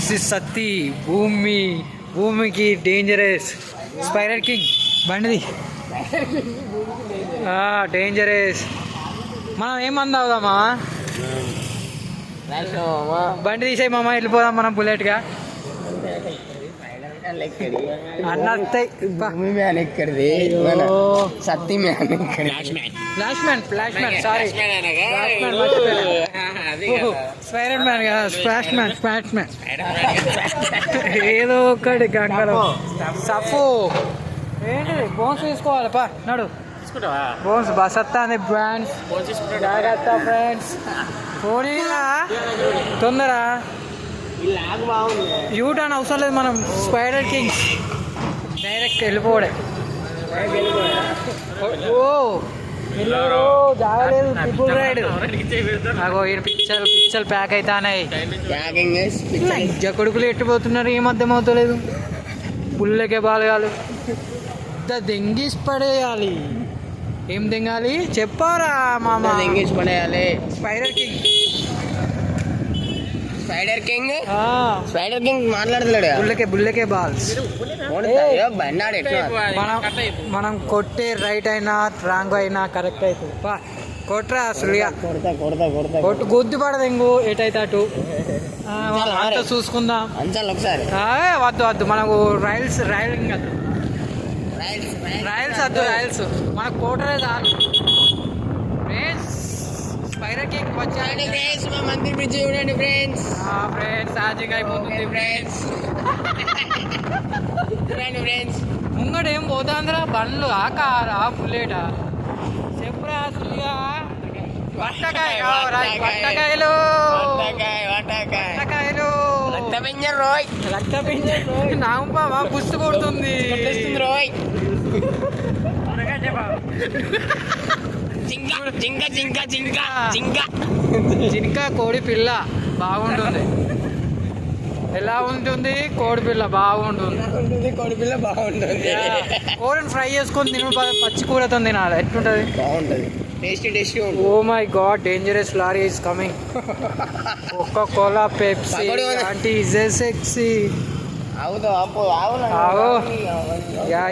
This is Satti భూమికి dangerous spiral king బండిది dangerous. మనం ఏమంది అవుదామా? బండి తీసేయి మామ, వెళ్ళిపోదాం మనం బుల్లెట్గా. ఏదో ఒకటి గంగలో సఫు ఏంటి బోన్స్ తీసుకోవాలి పా నడు. బోన్స్ బసత్తా అని బ్రాండ్స్ జాగ్రత్త ఫ్రెండ్స్. పోనీలా తొందర యూటర్న్ అవసరం లేదు, మనం స్పైడర్ కింగ్స్ డైరెక్ట్ వెళ్ళిపోవడే. ఓ జాగలేదు ట్రిపుల్ రైడ్. అగో ఈ పిచ్చలు ప్యాక్ అవుతాయి. కొడుకులు ఎట్టిపోతున్నారు, ఏం అర్థం అవుతలేదు. పుల్లకే బాలగాలు దెంగేసి పడేయాలి. ఏం దెంగాలి చెప్పారా మామ? దెంగేసి పడేయాలి. స్పైడర్ కింగ్ మాట్లాడలేడు. బుల్లకే బాల్స్. మనం కొట్టే రైట్ అయినా రాంగ్ అయినా కరెక్ట్ అవుతుంది. కొట్రా అసలు కొట్టు గుద్దు పడదు ఇంకో ఎటైతే అటు అంతా చూసుకుందాం. వద్దు మనకు రైలింగ్ వద్దు, రైల్స్ మనకు కోటరే చాలు. స్పైడర్ కింగ్ మందిర్ బ్రిడ్జ్ చూడండి ఫ్రెండ్స్. ఛార్జింగ్ అయిపోతుంది ఫ్రెండ్స్. ముంగడ ఏం పోతాందిరా బండ్లు? ఆ కారా బుల్లెటా? చెప్పురా అసలుగా. బట్టకాయలు నాంపా పుస్తు కొడుతుంది. జింక కోడి పిల్ల బాగుంటుంది. ఎలా ఉంటుంది? కోడి పిల్ల బాగుంటుంది. కోడిని ఫ్రై చేసుకొని తిను, పచ్చి కూరతో తినాలి. ఎట్లుంటది? బాగుంటది. Oh my god, dangerous lorry is coming. Coca Cola, Pepsi, aunty జెసెక్సీ. యా